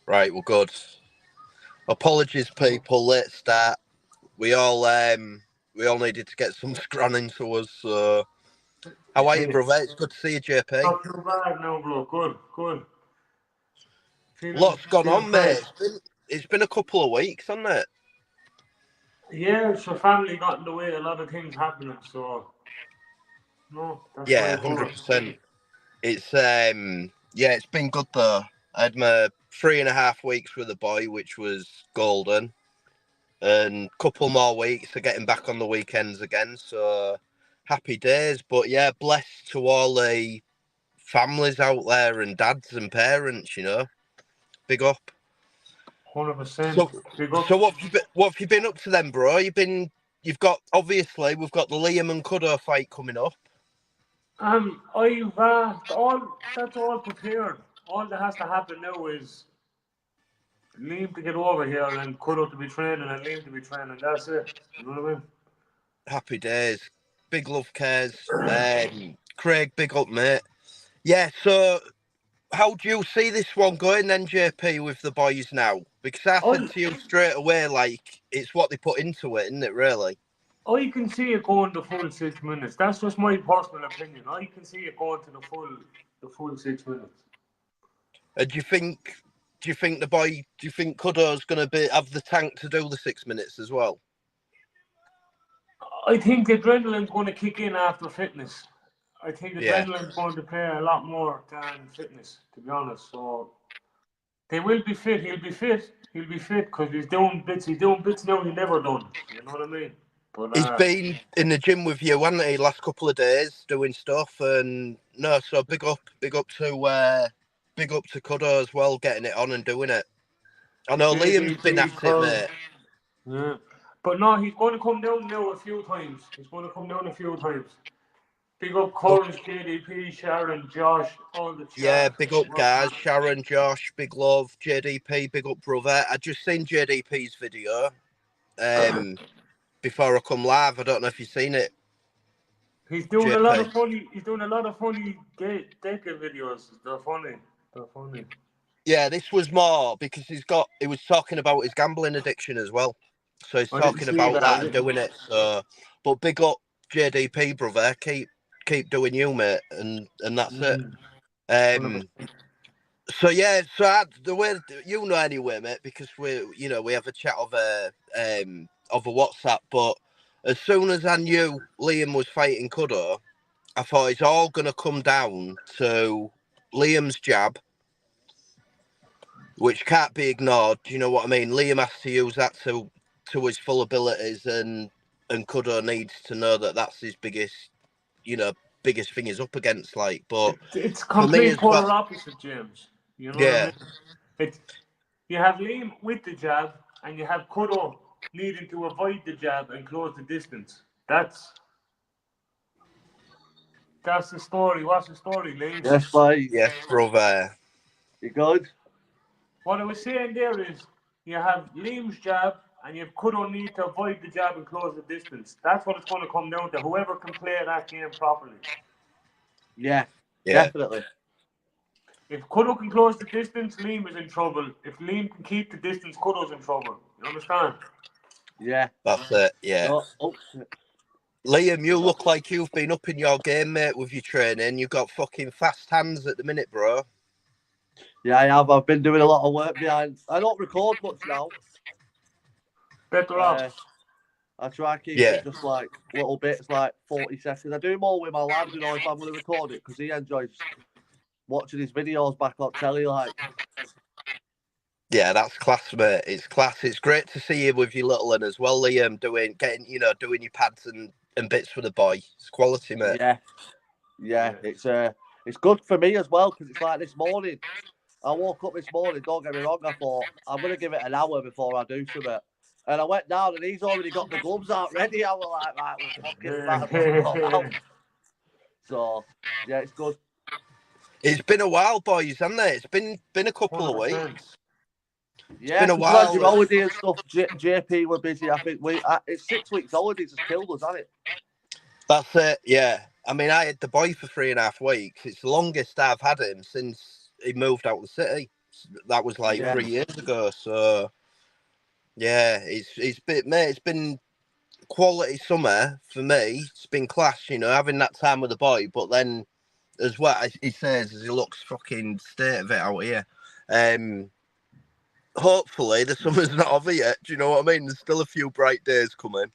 Right, well, good. Apologies, people. Late start. We all needed to get some scranning to us. So, how are you, brother? It's good to see you, JP. Not too bad now, bro. Good. Lots gone on, fresh. mate. It's been a couple of weeks, hasn't it? Yeah, so family got in the way. A lot of things happening. So, no, that's Yeah, 100%. It's it's been good though. I had my 3.5 weeks with the boy, which was golden, and a couple more weeks of getting back on the weekends again. So happy days. But yeah, blessed to all the families out there and dads and parents. Big up. 100%. So, Big up. so what have you been up to then, bro? We've got the Liam and Cuddo fight coming up. I've that's all prepared. All that has to happen now is Liam to get over here and Cuddo to be training and Liam to be training. That's it. You know what I mean? Happy days. Big love, cares. Craig, big up, mate. Yeah, so how do you see this one going then, JP, with the boys now? Because I said to you straight away, like, it's what they put into it, isn't it, really? I can see it going the full 6 minutes. That's just my personal opinion. I can see it going to the full 6 minutes. Do you think Cuddo's going to have the tank to do the 6 minutes as well? I think the adrenaline's going to kick in after fitness. I think adrenaline's going to play a lot more than fitness, to be honest. So they will be fit. He'll be fit because he's doing bits. He's doing bits now he never done. You know what I mean? But he's been in the gym with you, hasn't he, last couple of days doing stuff, and so big up to Cuddo as well, getting it on and doing it. I know Liam's been at it, mate. Yeah. But no, he's going to come down now a few times. Big up Courage, JDP, Sharon, Josh, all the chat. Yeah, big up guys, Sharon, Josh, big love, JDP, big up brother. I just seen JDP's video before I come live. I don't know if you've seen it. He's doing a lot of funny Deca videos. They're funny. Yeah, this was more because he was talking about his gambling addiction as well. So he's talking about that and doing it. So, but big up JDP, brother. Keep doing you, mate, and that's it. So yeah, the way anyway, mate, because we have a chat of a WhatsApp. But as soon as I knew Liam was fighting Cuddo, I thought it's all gonna come down to Liam's jab, which can't be ignored. Do you know what I mean? Liam has to use that to his full abilities, and Cuddo needs to know that that's his biggest thing he's up against. Like, but it's complete polar opposite, James. You know what I mean? You have Liam with the jab, and you have Cuddo needing to avoid the jab and close the distance. That's the story. What's the story, Liam? Yes, mate. Yes, brother. You good? What I was saying there is you have Liam's jab and you have Cuddo need to avoid the jab and close the distance. That's what it's going to come down to. Whoever can play that game properly. Yeah. Definitely. If Cuddo can close the distance, Liam is in trouble. If Liam can keep the distance, Cuddo's in trouble. You understand? Yeah. That's it, yeah. Liam, you look like you've been up in your game, mate, with your training. You've got fucking fast hands at the minute, bro. Yeah, I have. I've been doing a lot of work behind. I don't record much now. Better off. I try and keep it just like little bits, like 40 seconds. I do more with my lad, if I'm going to record it, because he enjoys watching his videos back on telly, like. Yeah, that's class, mate. It's class. It's great to see you with your little one as well, Liam, doing your pads and bits for the boy. It's quality, mate. Yeah. It's good for me as well, because it's like this morning. I woke up this morning, don't get me wrong, I thought, I'm going to give it an hour before I do something. And I went down and he's already got the gloves out ready. I was like, right, we're fucking So, yeah, it's good. It's been a while, boys, hasn't it? It's been a couple of weeks. Yeah, been a while. Your holiday and stuff, JP were busy. I think it's 6 weeks holidays has killed us, hasn't it? That's it, yeah. I mean, I had the boy for 3.5 weeks. It's the longest I've had him since he moved out of the city. That was like 3 years ago. So yeah, it's been quality summer for me. It's been class, you know, having that time with the boy. But then, as well, as he says, as he looks fucking state of it out here. Hopefully the summer's not over yet. Do you know what I mean? There's still a few bright days coming.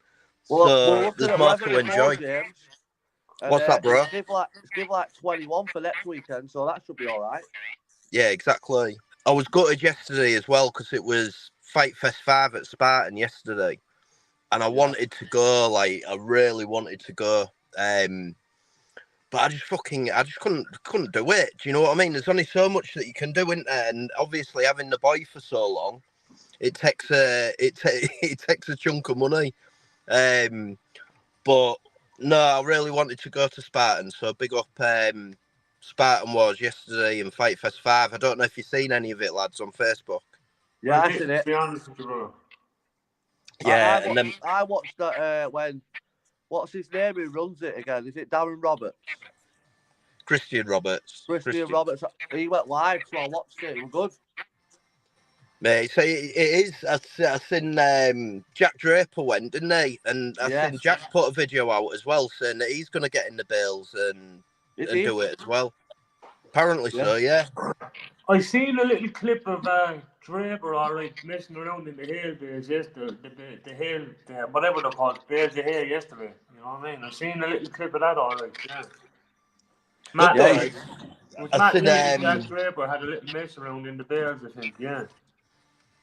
Well, So there's more to enjoy. James, what's that, bro? It's give like 21 for next weekend, so that should be all right. Yeah, exactly. I was gutted yesterday as well because it was Fight Fest 5 at Spartan yesterday. And I wanted to go, like, I really wanted to go. But I just couldn't do it. Do you know what I mean? There's only so much that you can do, isn't there? And obviously having the boy for so long, it takes it takes a chunk of money. But no, I really wanted to go to Spartan, so big up Spartan Wars yesterday and Fight Fest 5. I don't know if you've seen any of it, lads, on Facebook. Yeah, I seen it. To be honest with you, bro. Yeah, I watched that when, what's his name who runs it again? Is it Darren Roberts? Christian Roberts. Christian Roberts. He went live, so I watched it. It was good. Mate, so it is. I seen Jack Draper went, didn't he? And I seen Jack put a video out as well saying that he's going to get in the bills and do it as well. Apparently so, yeah. I seen a little clip of Draper, all right, messing around in the hair bales yesterday. The hair, whatever they're called, bales of hair yesterday. You know what I mean? I seen a little clip of that, all right. Yeah. Matt Legg, Jack Draper had a little mess around in the bales, I think. Yeah.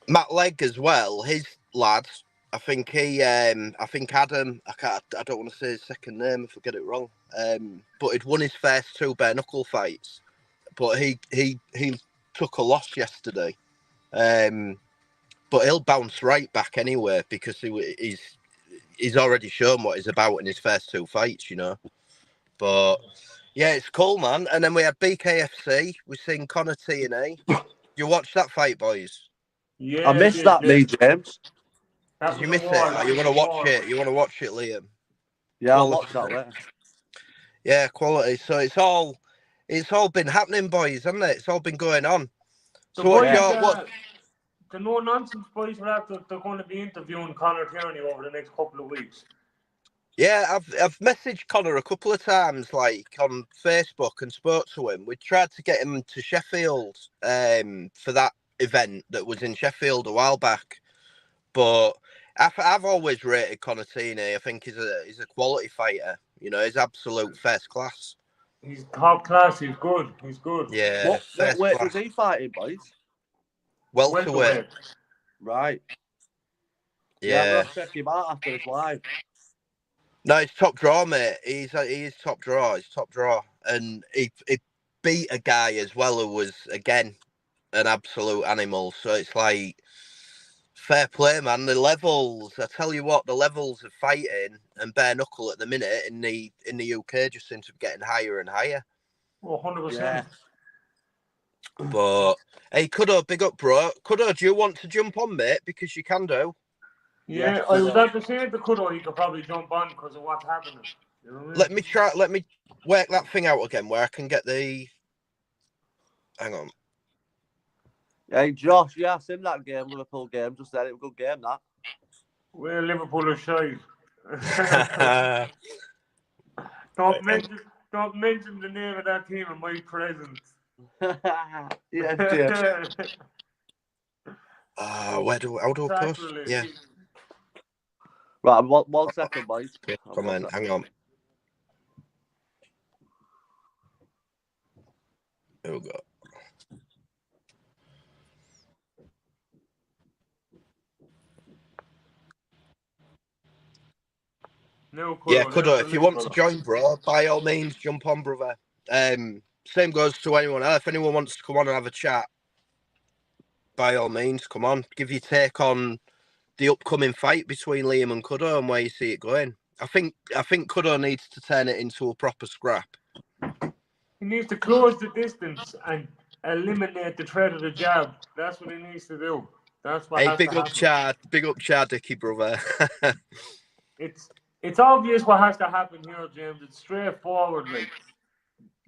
Matt Legg as well. His lad, I think Adam. I don't want to say his second name if I get it wrong. But he'd won his first 2 bare knuckle fights, but he took a loss yesterday. But he'll bounce right back anyway because he's already shown what he's about in his first 2 fights, you know. But yeah, it's cool, man. And then we had BKFC. We seen Connor T&A. You watch that fight, boys? Yeah, I missed that, James. Did you miss it? Oh, you want to watch it? You want to watch it, Liam? Yeah, I'll watch that later. Yeah, quality. So it's all been happening, boys, hasn't it? It's all been going on. So the no nonsense boys they're going to be interviewing Conor Tierney over the next couple of weeks. Yeah, I've messaged Conor a couple of times, like on Facebook, and spoke to him. We tried to get him to Sheffield for that event that was in Sheffield a while back, but I've always rated Connor Tierney. I think he's a quality fighter. You know, he's absolute first class. He's top class. He's good. Yeah. What weight was he fighting, boys? Welterweight. Right. Yeah. I'm gonna check him out after this live. No, he's top draw, mate. He is top draw. He's top draw, and he beat a guy as well who was again an absolute animal. So it's like fair play, man. The levels, I tell you what, the levels of fighting and bare knuckle at the minute in the UK just seem to be getting higher and higher. Oh, 100%. Yeah. But hey, Cuddo, big up, bro. Cuddo, do you want to jump on, mate? Because you can do. Yeah, I was about to say to Cuddo, he could probably jump on because of what's happening. You know what I mean? Let me work that thing out again where I can get the. Hang on. Hey, Josh, yeah, I've seen that game, Liverpool game. Just said it was a good game, that. Well, Liverpool are shy. Don't mention the name of that team in my presence. Yeah, dear. How do I post? Yeah. Right, one second, boys. Come on, hang on. Here we go. Yeah, Cuddo, if you want to join, bro, by all means, jump on, brother. Same goes to anyone else. If anyone wants to come on and have a chat, by all means, come on. Give your take on the upcoming fight between Liam and Cuddo and where you see it going. I think Cuddo needs to turn it into a proper scrap. He needs to close the distance and eliminate the threat of the jab. That's what he needs to do. That's what. Hey, big up Chad, Dickie, brother. It's obvious what has to happen here, James. It's straightforward. Like,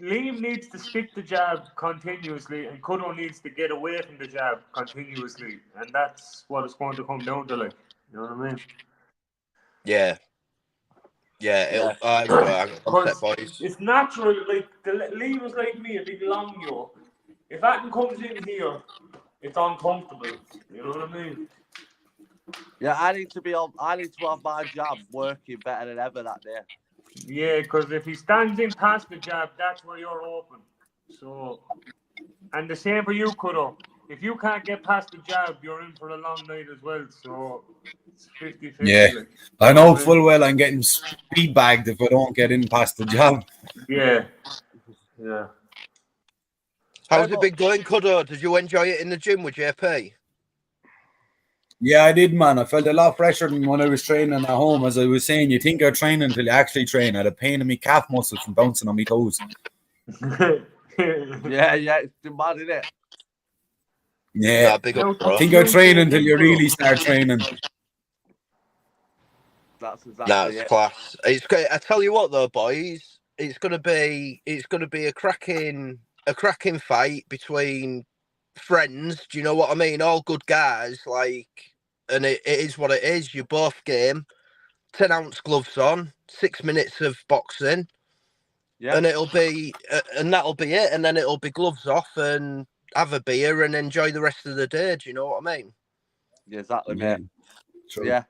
Liam needs to stick the jab continuously, and Cuddo needs to get away from the jab continuously, and that's what it's going to come down to. Like, you know what I mean? Yeah. Yeah, I'm upset, boys. It's natural. Like Liam is like me, a big long yoke. If that comes in here, it's uncomfortable. You know what I mean? Yeah, I need to have my jab working better than ever that day. Yeah, because if he stands in past the jab, that's where you're open. So, and the same for you, Cuddo. If you can't get past the jab, you're in for a long night as well. So it's 50-50. Yeah, like, I know full well I'm getting speed bagged if I don't get in past the jab. Yeah. How's it been going, Cuddo? Did you enjoy it in the gym with JP? Yeah, I did, man. I felt a lot fresher than when I was training at home. As I was saying, you think you're training until you actually train. I had a pain in my calf muscles from bouncing on my toes. Yeah, it's mad, isn't it? Yeah, big up, bro. I think you're training until you really start training. That's exactly it. Class. It's great. I tell you what, though, boys, it's gonna be a cracking fight between friends. Do you know what I mean? All good guys, like, and it is what it is. You both game, 10-ounce gloves on, 6 minutes of boxing, and it'll be and that'll be it. And then it'll be gloves off and have a beer and enjoy the rest of the day. Do you know what I mean? Yeah, exactly, mate. True. Yeah.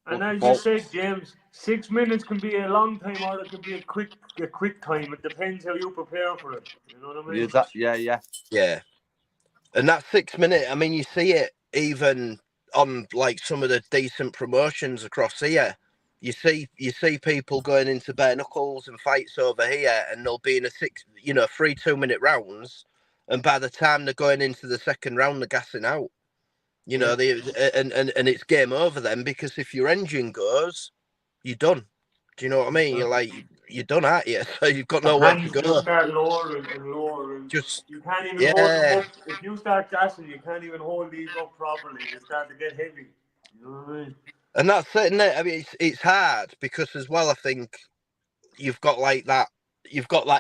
And as you said, James, 6 minutes can be a long time or it can be a quick time. It depends how you prepare for it. You know what I mean? Yeah. And that 6 minute, I mean, you see it even on like some of the decent promotions across here. You see people going into bare knuckles and fights over here, and they'll be in a 3 2-minute rounds, and by the time they're going into the second round, they're gassing out. You know, and it's game over then, because if your engine goes, you're done. Do you know what I mean? You're done, aren't you? So you've got nowhere to go. You start lowering and lowering. You can't even hold them up. If you start gassing, you can't even hold these up properly. They start to get heavy. You know what I mean? And that's it, isn't it? I mean, it's hard because as well, I think you've got that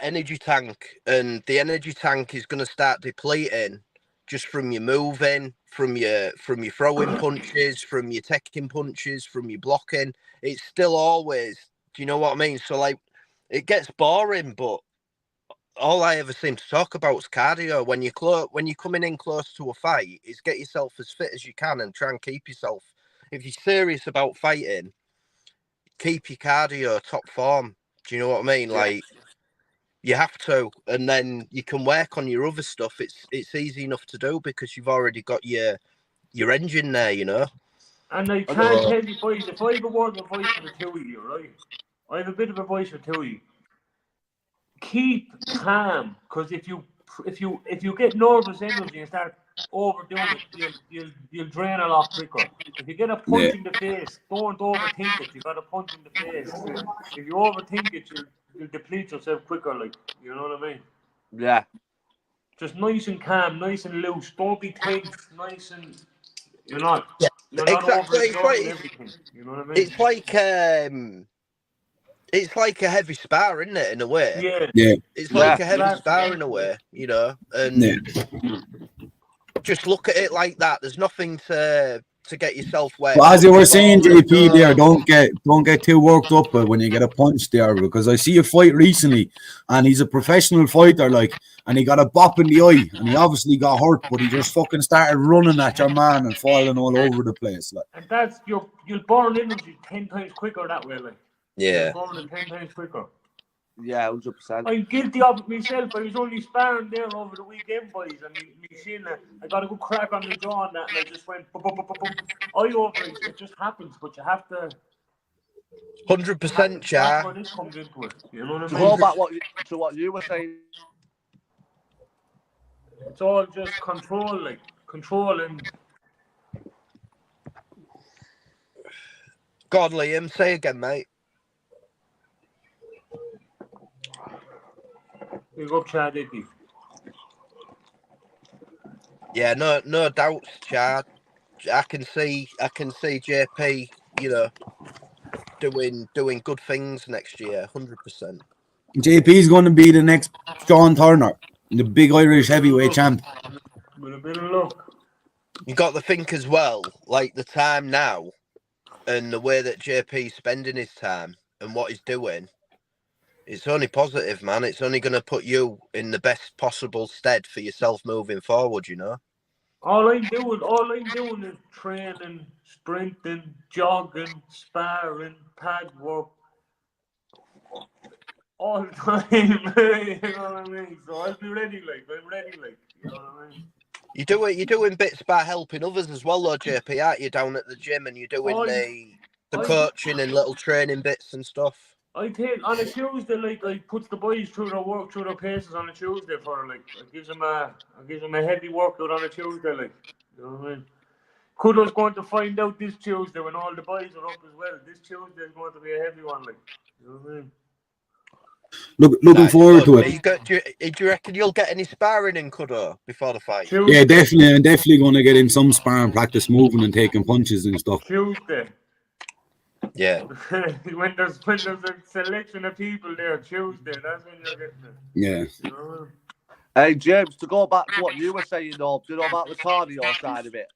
energy tank, and the energy tank is going to start depleting just from your moving, from your throwing punches, from your taking punches, from your blocking. It's still always, do you know what I mean? So like, it gets boring, but all I ever seem to talk about is cardio. When you're coming in close to a fight, is get yourself as fit as you can and try and keep yourself. If you're serious about fighting, keep your cardio top form. Do you know what I mean? Like, you have to, and then you can work on your other stuff. It's easy enough to do because you've already got your engine there, you know. And I can't tell you, boys, if I have a word of advice for the two of you, right? I have a bit of advice for the two of you. Keep calm, because if you get nervous energy and start overdoing it, you'll drain a lot quicker. If you get a punch in the face, don't overthink it. You got a punch in the face. If you overthink it, you'll deplete yourself quicker. Like, you know what I mean? Yeah. Just nice and calm, nice and loose. Don't be tense. Nice and you're not exactly. Everything. You know what I mean? It's like a heavy spar, isn't it? In a way. Yeah. It's like a heavy spar in a way, you know. And just look at it like that. There's nothing to get yourself wet. Well, as you were saying, JP, there, don't get too worked up when you get a punch there, because I see a fight recently, and he's a professional fighter, like, and he got a bop in the eye, and he obviously got hurt, but he just fucking started running at your man and falling all over the place, like. And that's you'll burn energy 10 times quicker that way, like. Yeah. You'll burn it 10 times quicker. Yeah, 100%. I'm guilty of it myself. I was only sparring there over the weekend, boys, and me seeing that I got a good crack on the jaw and that, and I just went boom, boom, boom, boom, boom. It just happens, but you have to 100%, Char. That's where this comes into it. You know what I mean? To go back to what you were saying, it's all just controlling. God, Liam, say again, mate. You go, Chad. Yeah, no doubts, Chad. I can see JP, you know, doing good things next year, 100%. JP's going to be the next Sean Turner, the big Irish heavyweight champ. With a bit of luck. You got to think as well, like the time now and the way that JP's spending his time and what he's doing. It's only positive, man. It's only going to put you in the best possible stead for yourself moving forward, you know? All I'm doing is training, sprinting, jogging, sparring, pad work. All the time, you know what I mean? So I'll be ready, I'm ready, you know what I mean? You're doing bits by helping others as well, though, JP, aren't you? Down at the gym, and you're doing the coaching and little training bits and stuff. I take on a Tuesday, I put the boys through their work, through their paces on a Tuesday for I gives them a heavy workout on a Tuesday, you know what I mean? Cuddo's going to find out this Tuesday when all the boys are up as well. This Tuesday is going to be a heavy one, you know what I mean? Looking forward to it. Do you reckon you'll get any sparring in Cuddo before the fight? Tuesday. Yeah, definitely. I'm definitely going to get in some sparring practice, moving and taking punches and stuff. Tuesday. Yeah. when there's a selection of people there, Tuesday, that's when you're getting it. Yeah. You know? Hey, James, to go back to what you were saying, though, do you know about the cardio side of it?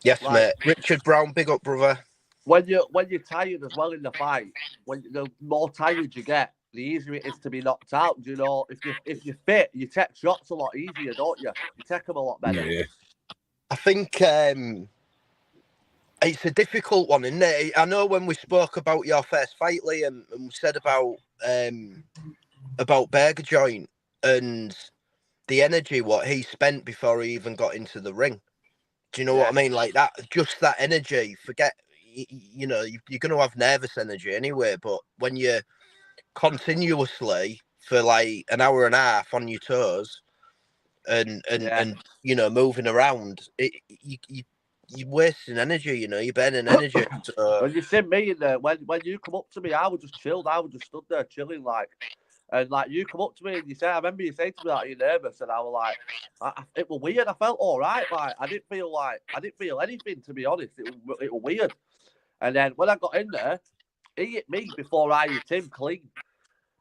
Yes, mate. Richard Brown, big up, brother. When you're tired as well in the fight, the more tired you get, the easier it is to be knocked out. You know, if you're fit, you take shots a lot easier, don't you? You take them a lot better. Yeah. I think it's a difficult one, isn't it? I know when we spoke about your first fight, Liam, and we said about Burger Joint and the energy what he spent before he even got into the ring. Do you know what I mean? Like that, just that energy. Forget, you know, you're going to have nervous energy anyway. But when you're continuously for like an hour and a half on your toes and you know, moving around, you're wasting energy. You know, you're burning energy. So... When you see me in there, when you come up to me, I was just chilled. I was just stood there chilling, and you come up to me and you say, I remember you saying to me that you're nervous, and I was like, it was weird. I felt all right. I didn't feel anything, to be honest. It was weird. And then when I got in there, he hit me before I hit him clean,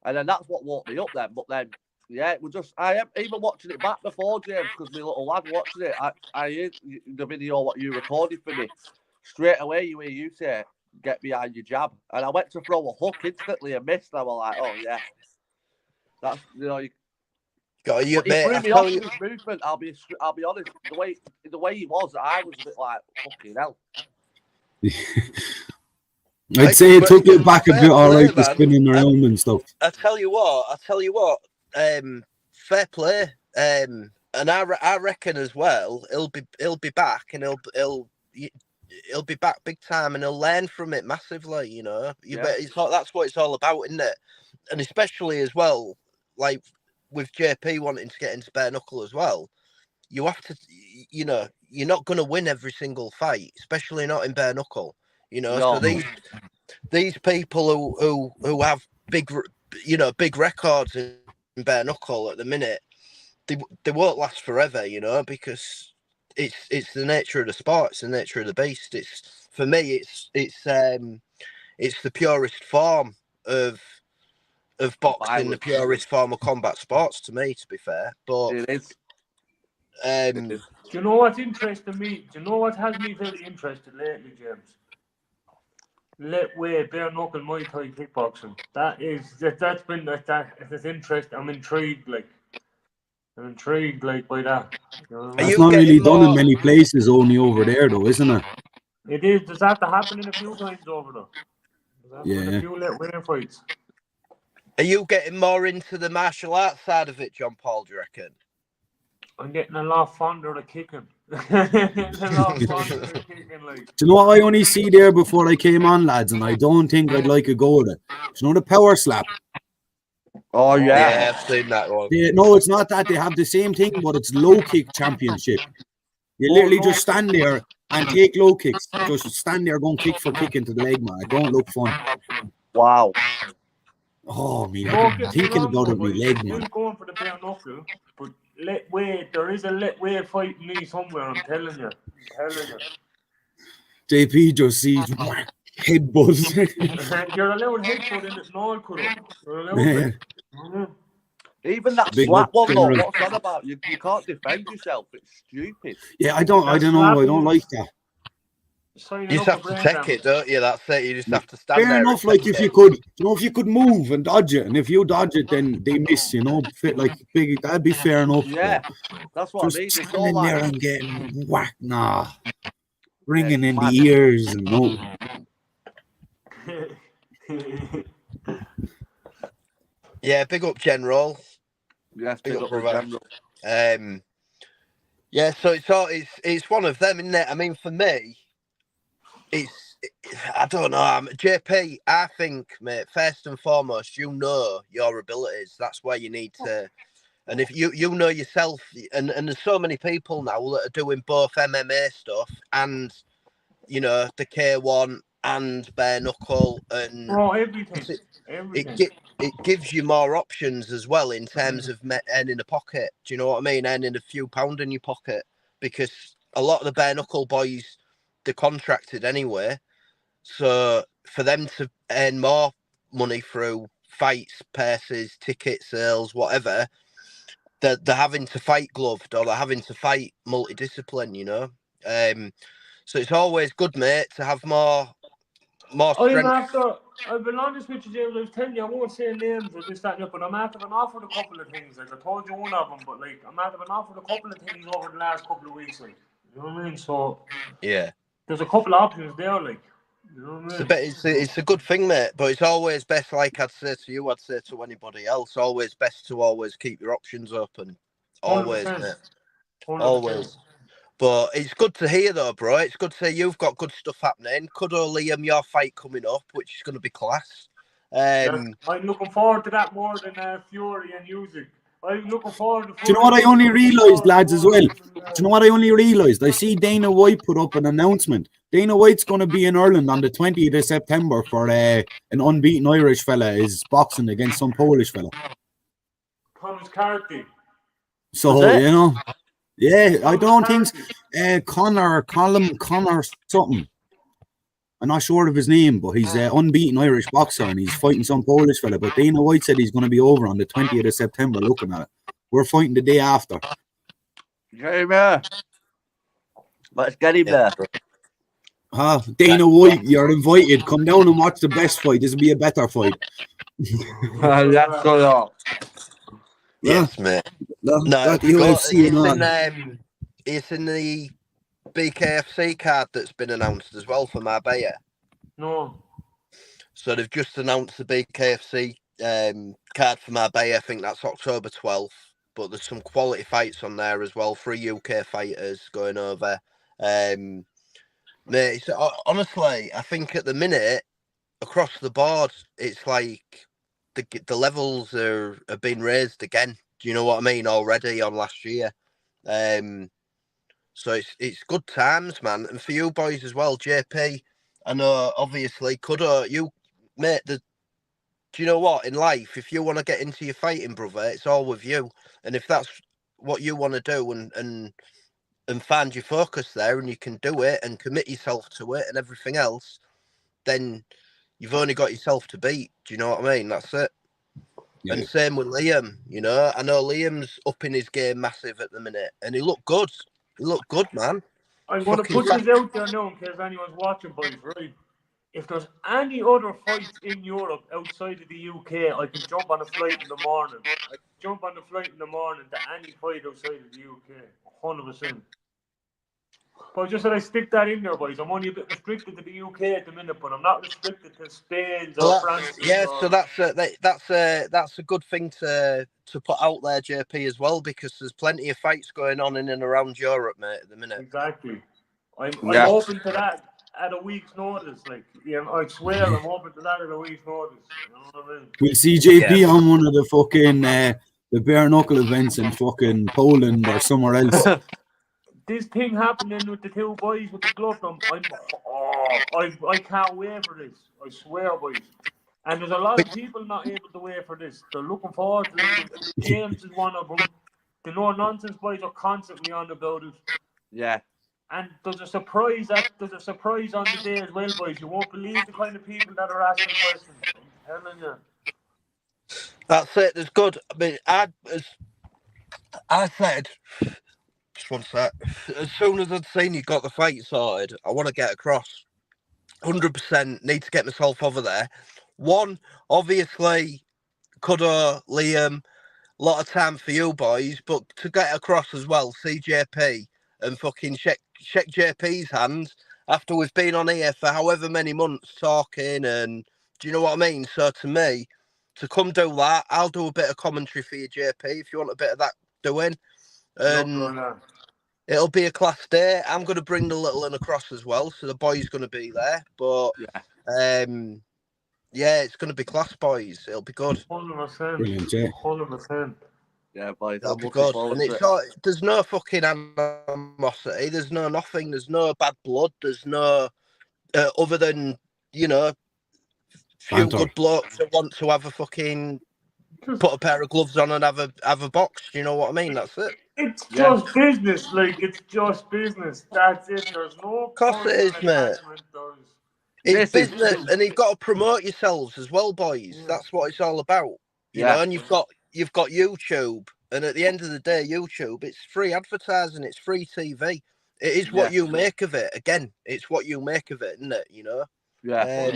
and then that's what woke me up. Then, but then, yeah, it was just. I am even watching it back before, James, because my little lad watching it. I heard the video what you recorded for me. Straight away, you hear you say, "Get behind your jab," and I went to throw a hook instantly and missed. And I was like, "Oh yeah." That's he threw me off his movement. I'll be honest. The way he was, I was a bit like fucking hell. I'd say it took it back a bit, all right, the spinning around and stuff. I tell you what. Fair play. And I reckon as well, he'll be back, and he'll be back big time, and he'll learn from it massively. You know, that's what it's all about, isn't it? And especially as well, like with JP wanting to get into bare knuckle as well, you have to, you know, you're not going to win every single fight, especially not in bare knuckle. You know, so these people who have big records in bare knuckle at the minute, they won't last forever. You know, because it's the nature of the sport, it's the nature of the beast. It's for me, it's the purest form of boxing, the purest form of combat sports to me, to be fair. But it is. Do you know what's interesting me? Do you know what has me very interested lately, James? Bare knuckle, Muay Thai, kickboxing. That's interesting. I'm intrigued, by that. You know? It's not really done in many places, only over there, though, isn't it? It is. Does that happen in a few times over there? Yeah. A few winning fights. Are you getting more into the martial arts side of it, John Paul, do you reckon? I'm getting a lot fonder of kicking. Do you know what I only see there before I came on, lads, and I don't think I'd like a go at it? Do you know the power slap? Oh, yeah. I've seen that one. No, it's not that. They have the same thing, but it's low kick championship. You literally just stand there and take low kicks. Just stand there going kick for kick into the leg, man. It don't look fun. Wow. Oh, man. Thinking about it, my leg, man. I'm going for the bare knuckle, but there is a Letway fight in me somewhere, I'm telling you. JP just sees Headbutt. You're allowed headbutt in it and all, Cuddo. You're allowed Yeah. it. Even that Big slap up, one though, General. what's that about? You can't defend yourself. It's stupid. Yeah, I don't know. I don't like that. Signing You just up have for to brain take damage. it, don't you? That's it. You just have to stand Fair there. enough, and like take if it. you could, if you could move and dodge it, and if you dodge it, then they miss, fit like big. That'd be fair enough. Yeah, that's what I mean. Just It's all standing like there and getting whacked, nah, ringing in mad. the ears and no. Yeah, big up, General. Yes, Big big up, up the brother. General. Yeah, so it's one of them, isn't it? I mean, for me, I don't know. JP, I think, mate, first and foremost, you know your abilities. That's where you need to. And if you know yourself, and there's so many people now that are doing both MMA stuff and, the K1 and bare knuckle and Everything. it gives you more options as well in terms of earning a pocket. Do you know what I mean? Earning a few pound in your pocket, because a lot of the bare knuckle boys, they're contracted anyway. So for them to earn more money through fights, purses, ticket sales, whatever, they're having to fight gloved or they're having to fight multidiscipline. So it's always good, mate, to have more strength. I'll be honest with you, James. I was telling you, I won't say names or this, that, and that, but I'm after been offered a couple of things. Like I told you one of them, but like I'm after been offered a couple of things over the last couple of weeks. Like, you know what I mean? So Yeah, there's a couple of options there. Like, you know what I mean? it's a good thing, mate. But it's always best, like I'd say to you, I'd say to anybody else, always best to always keep your options open. Always, 100%. mate. 100%. Always. But it's good to hear, though, bro. It's good to hear you've got good stuff happening. Cuddo, Liam, your fight coming up, which is going to be class. I'm looking forward to that more than Fury and music. I'm looking forward to. Do you know what I only realised, lads, as well? Do you know what I only realised? I see Dana White put up an announcement. Dana White's going to be in Ireland on the 20th of September for an unbeaten Irish fella is boxing against some Polish fella. Thomas Carty. So, yeah, I don't think Connor something. I'm not sure of his name, but he's an unbeaten Irish boxer and he's fighting some Polish fella. But Dana White said he's going to be over on the 20th of September looking at it. We're fighting the day after. Get him there. Let's get him there. Dana White, you're invited. Come down and watch the best fight. This will be a better fight. That's so Yes, mate. No, it's in the BKFC card that's been announced as well for Marbella. No. So they've just announced the BKFC card for Marbella. I think that's October 12th. But there's some quality fights on there as well. 3 UK fighters going over. Mate, honestly, I think at the minute, across the board, it's like the levels are being raised again. Do you know what I mean? Already on last year. So it's good times, man. And for you boys as well, JP, I know, obviously, Cuddo, mate, do you know what? In life, if you want to get into your fighting, brother, it's all with you. And if that's what you want to do and find your focus there and you can do it and commit yourself to it and everything else, then you've only got yourself to beat. Do you know what I mean? That's it. Yeah. And same with Liam, I know Liam's upping his game massive at the minute and he looked good. He looked good, man. I'm going to put this out there now in case anyone's watching, boys, right? If there's any other fights in Europe outside of the UK, I can jump on a flight in the morning. I can jump on the flight in the morning to any fight outside of the UK. 100%. But just that I stick that in there, boys. I'm only a bit restricted to the UK at the minute, but I'm not restricted to Spain or France. Yeah, so that's a good thing to put out there, JP, as well, because there's plenty of fights going on in and around Europe, mate, at the minute. Exactly. I'm open to that at a week's notice. Like, I swear I'm open to that at a week's notice. You know what I mean? We'll see JP on one of the fucking the bare knuckle events in fucking Poland or somewhere else. This thing happening with the two boys with the glove, I can't wait for this. I swear, boys. And there's a lot of people not able to wait for this. They're looking forward to it. James is one of them. The no nonsense boys are constantly on about it. Yeah. And there's a surprise on the day as well, boys. You won't believe the kind of people that are asking questions. I'm telling you. That's it. There's good. I mean, as I said, just one sec. As soon as I'd seen you got the fight sorted, I want to get across. 100% need to get myself over there. One, obviously, Cuddo, Liam, a lot of time for you boys, but to get across as well, see JP and fucking shake JP's hands after we've been on here for however many months talking, and do you know what I mean? So to me, to come do that, I'll do a bit of commentary for you, JP, if you want a bit of that doing. And it'll be a class day. I'm going to bring the little one across as well, so the boy's going to be there. But yeah, it's going to be class, boys. It'll be good. 100%. Brilliant, yeah. 100%. Yeah, boys, That'll I'm be looking good. forward And to it's it. all, there's no fucking animosity. There's no nothing. There's no bad blood. There's no other than, you know, few Banter. good blokes that want to have a fucking put a pair of gloves on and have a box. Do you know what I mean? That's it. It's just business. Like, it's just business. That's it. There's no Of course it is, mate. It's business, and you've got to promote yourselves as well, boys. Yeah. That's what it's all about. You know, and you've got YouTube, and at the end of the day, YouTube, it's free advertising, it's free TV. It is what you make of it. Again, it's what you make of it, isn't it? You know. Yeah.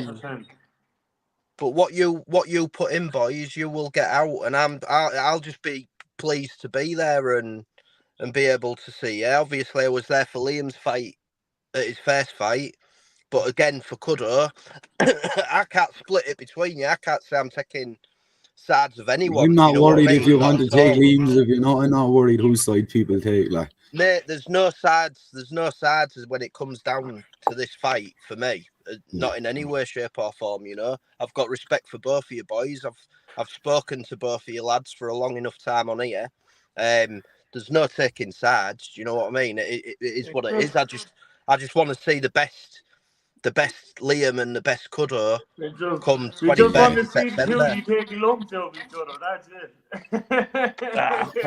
But what you put in, boys, you will get out, and I'll just be pleased to be there and be able to see. Yeah, obviously I was there for Liam's fight, at his first fight. But again, for Cuddo, I can't split it between you. I can't say I'm taking sides of anyone. I'm not you know worried what I mean? if you want to take all. Liam's. If you're not, I'm not worried whose side people take. Like, Mate, there's no sides. There's no sides when it comes down to this fight for me. Not in any way, shape, or form. You know, I've got respect for both of you boys. I've spoken to both of you lads for a long enough time on here. There's no taking sides. Do you know what I mean? It is what it is. I just want to see the best Liam and the best Cuddo come 23rd We just want to see September. you taking lumps of each other. That's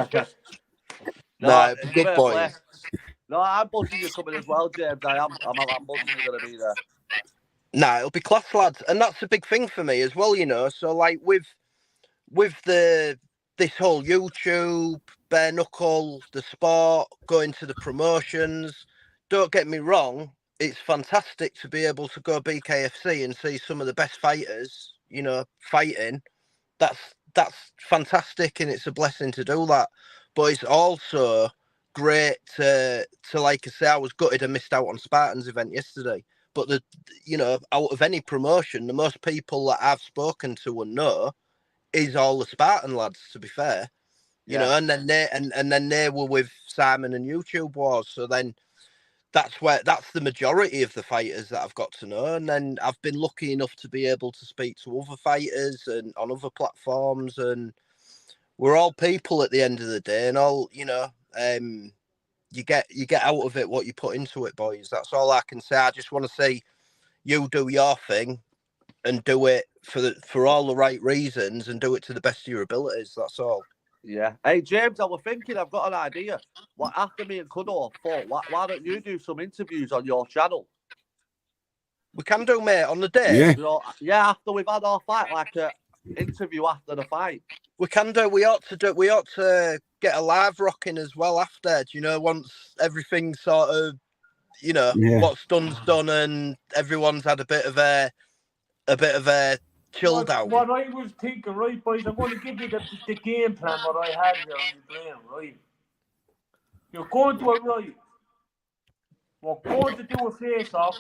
it. No, good boys. No, I'm buzzing you coming as well, James. I'm buzzing you're going to be there. Nah, it'll be class, lads, and that's a big thing for me as well. You know, so like with this whole YouTube, bare knuckle, the sport, going to the promotions. Don't get me wrong, it's fantastic to be able to go BKFC and see some of the best fighters, you know, fighting. That's fantastic, and it's a blessing to do that. But it's also great to like I say, I was gutted I missed out on Spartan's event yesterday. But out of any promotion, the most people that I've spoken to and know is all the Spartan lads, to be fair. You know, and then they were with Simon and YouTube Wars. So then that's the majority of the fighters that I've got to know. And then I've been lucky enough to be able to speak to other fighters and on other platforms, and we're all people at the end of the day, and all, you know, you get out of it what you put into it, boys. That's all I can say. I just want to see you do your thing and do it for all the right reasons and do it to the best of your abilities. That's all. Yeah. Hey, James, I was thinking, I've got an idea. After me and Cuddo fought, why don't you do some interviews on your channel? We can do, mate, on the day. Yeah. You know, after we've had our fight, like an interview after the fight. We can do. We ought to get a live rocking as well after. Do you know, once everything's sort of, you know, what's done's done and everyone's had a bit of a chill down. What I was thinking, right, boys, I'm going to give you the game plan what I had here on the brain, right? You're going to it right. We're going to do a face-off.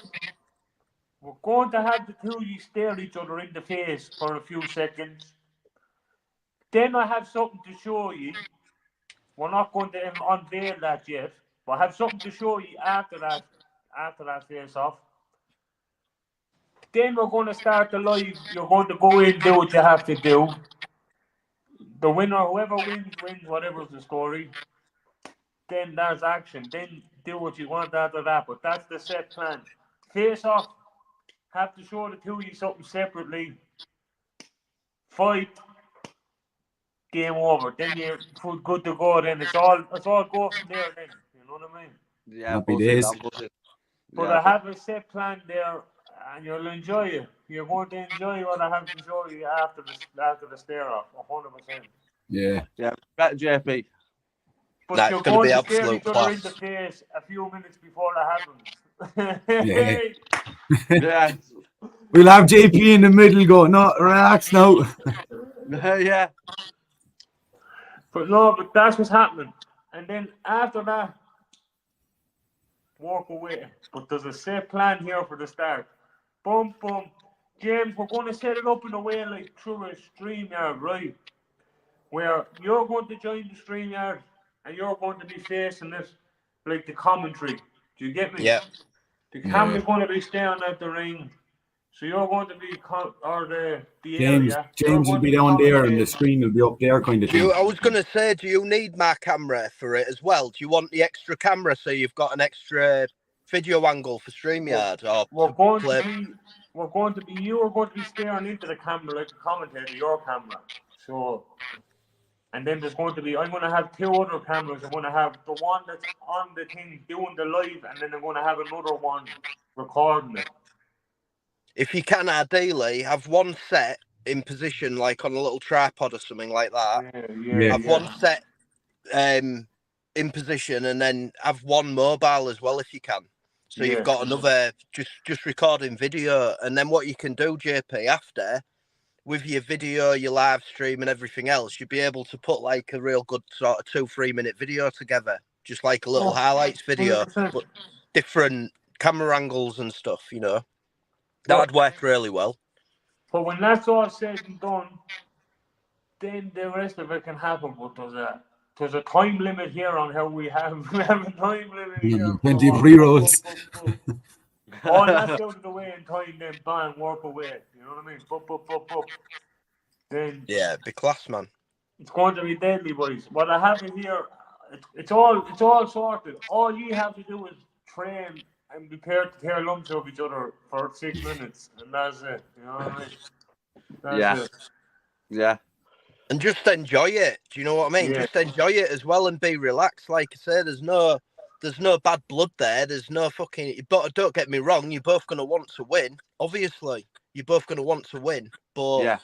We're going to have the two of you stare each other in the face for a few seconds. Then I have something to show you. We're not going to unveil that yet, but I have something to show you after that face-off. Then we're going to start the live. You're going to go in, do what you have to do. The winner, whoever wins, whatever's the story. Then there's action. Then do what you want after that. But that's the set plan. Face off. Have to show the two of you something separately. Fight. Game over. Then you're good to go. Then it's all go from there. Then you know what I mean. Yeah, Happy buzzing, days. I'm buzzing. But Yeah, I have a set plan there, and you'll enjoy it. You're going to enjoy what I have to show you after the stare off, 100%. Yeah. yeah, better JP. But Nah, you're it's going to going be to stare absolute each other in the class. face a few minutes before that happens. Yeah. Yeah, We'll have JP in the middle go, no, relax now. yeah, But no, but that's what's happening. And then after that, walk away. But there's a set plan here for the start. Boom, boom. James, we're going to set it up in a way like through a StreamYard, right? Where you're going to join the StreamYard and you're going to be facing it like the commentary. Do you get me? Yeah. The camera's going to be staring at the ring. So you're going to be, the area. James will be down there and the screen will be up there kind of thing. I was going to say, do you need my camera for it as well? Do you want the extra camera so you've got an extra video angle for StreamYard? We're going to be, you are going to be staring into the camera like a commentator, your camera. So, and then there's going to be, I'm going to have two other cameras. I'm going to have the one that's on the thing doing the live, and then I'm going to have another one recording it. If you can, ideally, have one set in position, like on a little tripod or something like that. Yeah. Have one set in position, and then have one mobile as well if you can. So you've got another just recording video, and then what you can do, JP, after with your video, your live stream, and everything else, you'll be able to put like a real good sort of 2-3 minute video together, just like a little highlights video, 100%. but different camera angles and stuff. You know, that'd work really well. But when that's all said and done, then the rest of it can happen. But there's a time limit here on how we have a time limit here. 20 pre-rolls. All that's out of the way in time, then bang, walk away. You know what I mean? Then Yeah, be class, man. it's going to be deadly, boys. What I have in here, it's all sorted. All you have to do is train and be prepared to tear lumps of each other for 6 minutes, and that's it. You know what I mean? That's it. Yeah. And just enjoy it. Do you know what I mean? Yeah. Just enjoy it as well and be relaxed. Like I say, there's no bad blood there. There's no fucking. But don't get me wrong. You're both gonna want to win. Obviously, you're both gonna want to win. But Yeah.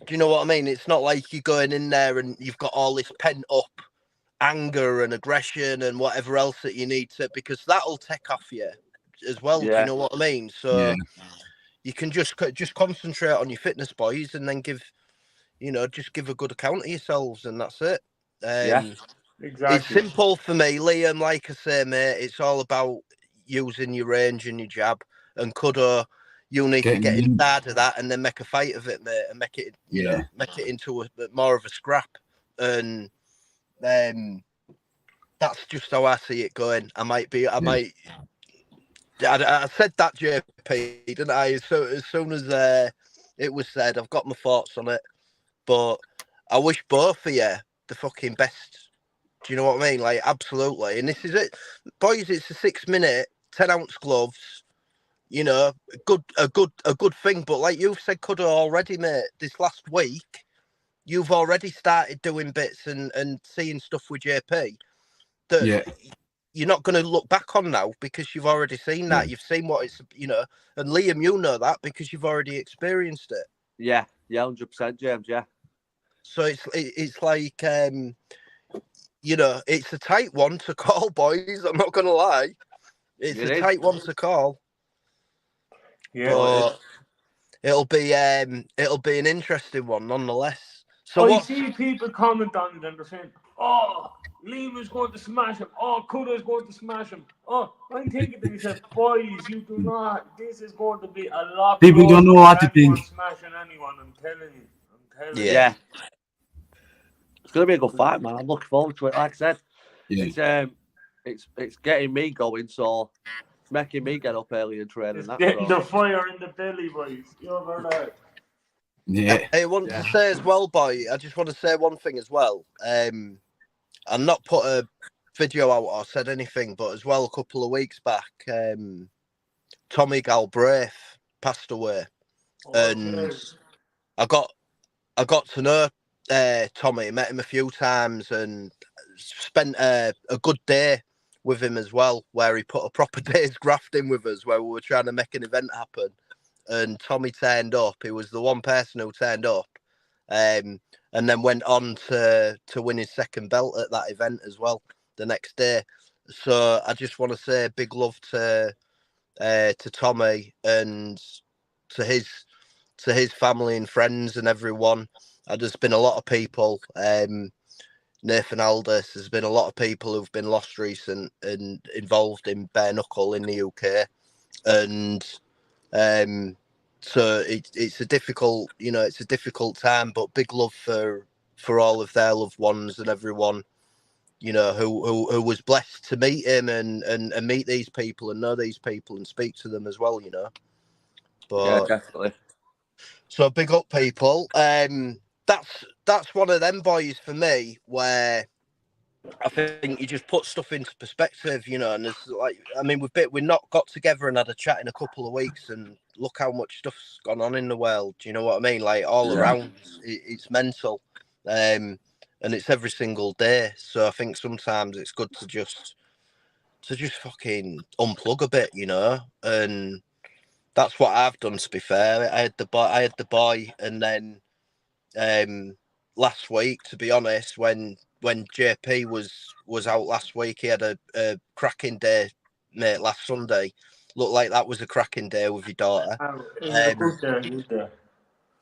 do you know what I mean? It's not like you're going in there and you've got all this pent up anger and aggression and whatever else that you need to, because that'll take off you as well. Yeah. Do you know what I mean? So Yeah. you can just concentrate on your fitness, boys, and then give a good account of yourselves, and that's it. Yeah. Exactly. It's simple for me, Liam. Like I say, mate, it's all about using your range and your jab. And Cuddo, you need to get inside of that and then make a fight of it, mate, and make it, make it into more of a scrap. And that's just how I see it going. I said that, JP, didn't I? So as soon as it was said, I've got my thoughts on it. But I wish both of you the fucking best. Do you know what I mean? Like, absolutely. And this is it, boys. It's a 6 minute, 10-ounce gloves. You know, a good thing. But like you've said, Cuddo, already, mate. This last week, you've already started doing bits and seeing stuff with JP that you're not going to look back on now because you've already seen that. You've seen what it's, and Liam, you know that because you've already experienced it. Yeah, 100%, James. Yeah. So it's like, it's a tight one to call, boys. I'm not going to lie. It's a tight one to call. Yeah. But it'll be an interesting one nonetheless. So you see people comment on it and they're saying, "Oh, Liam is going to smash him. Oh, Cuddo is going to smash him." Oh, I'm thinking to myself, boys, you do not. This is going to be a lot. People don't know what to think. Smashing anyone, I'm telling you. Yeah. It's going to be a good fight, man. I'm looking forward to it. Like I said, it's getting me going, so it's making me get up early and train. It's getting the fire in the belly, boys. You're right. Yeah. I want to say as well, boy. I just want to say one thing as well. I'll not put a video out or said anything, but as well, a couple of weeks back, Tommy Galbraith passed away, and I got to know Tommy. Met him a few times and spent a good day with him as well, where he put a proper day's graft in with us, where we were trying to make an event happen. And Tommy turned up. He was the one person who turned up, and then went on to win his second belt at that event as well the next day. So I just want to say big love to Tommy and to his family and friends and everyone. There's been a lot of people. Nathan Aldous, there's been a lot of people who've been lost recent and involved in bare knuckle in the UK, and so it's a difficult, it's a difficult time. But big love for all of their loved ones and everyone, who was blessed to meet him and meet these people and know these people and speak to them as well, But yeah, definitely. So big up, people. That's one of them boys for me where I think you just put stuff into perspective, and it's like, I mean, we've not got together and had a chat in a couple of weeks, and look how much stuff's gone on in the world. Do you know what I mean? Like all around, it's mental, and it's every single day. So I think sometimes it's good to just fucking unplug a bit, and that's what I've done. To be fair, I had the boy, and then last week, to be honest, when JP was out last week, he had a cracking day, mate. Last Sunday looked like that was a cracking day with your daughter.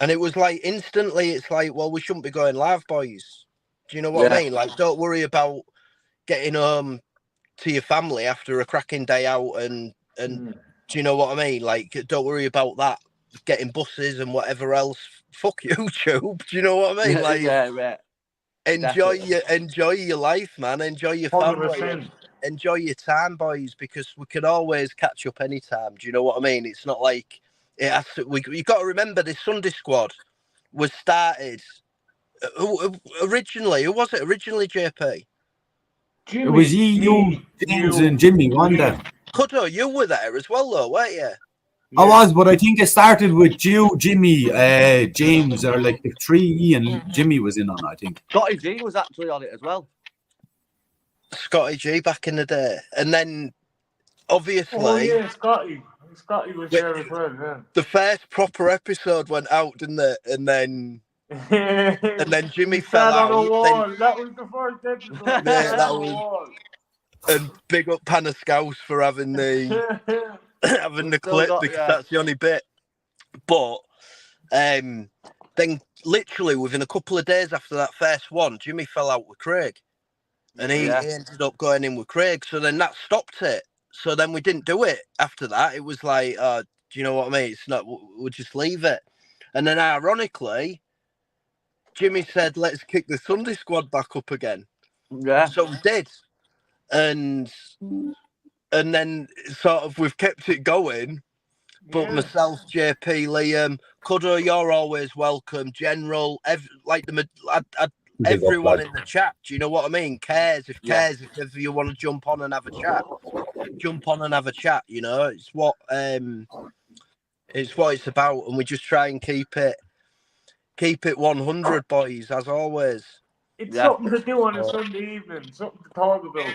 And it was like instantly, it's like, well, we shouldn't be going live, boys. Do you know what I mean? Like, don't worry about getting home to your family after a cracking day out, and do you know what I mean? Like, don't worry about that, getting buses and whatever else. Fuck YouTube. Do you know what I mean? Like, enjoy your life, man. Enjoy your family. 100%. Enjoy your time, boys, because we can always catch up anytime. Do you know what I mean? It's not like it has to. You got to remember, this Sunday squad was started originally. Who was it originally, JP? Jimmy, it was you, James, and Jimmy, one day. Cuddo, you were there as well, though, weren't you? I was, but I think it started with you, Jimmy, James, or like the three, and Jimmy was in on it, I think. Scotty G was actually on it as well. Scotty G back in the day. And then, obviously... Oh, yeah, Scotty. Scotty was there as well, yeah. The first proper episode went out, didn't it? And then Jimmy fell out. On the wall. That was the first episode. Yeah, that was... And big up Panascaus for having the clip, because that's the only bit. But then literally within a couple of days after that first one, Jimmy fell out with Craig. And he ended up going in with Craig. So then that stopped it. So then we didn't do it after that. It was like, do you know what I mean? It's not, we'll just leave it. And then ironically, Jimmy said, let's kick the Sunday squad back up again. Yeah. So we did. And then sort of we've kept it going. But myself, JP, Liam, Cuddo, you're always welcome. General, everyone in the chat, do you know what I mean? Cares if ever you want to jump on and have a chat. Jump on and have a chat, It's what it's about, and we just try and keep it 100, boys, as always. It's something to do on a Sunday evening, something to talk about.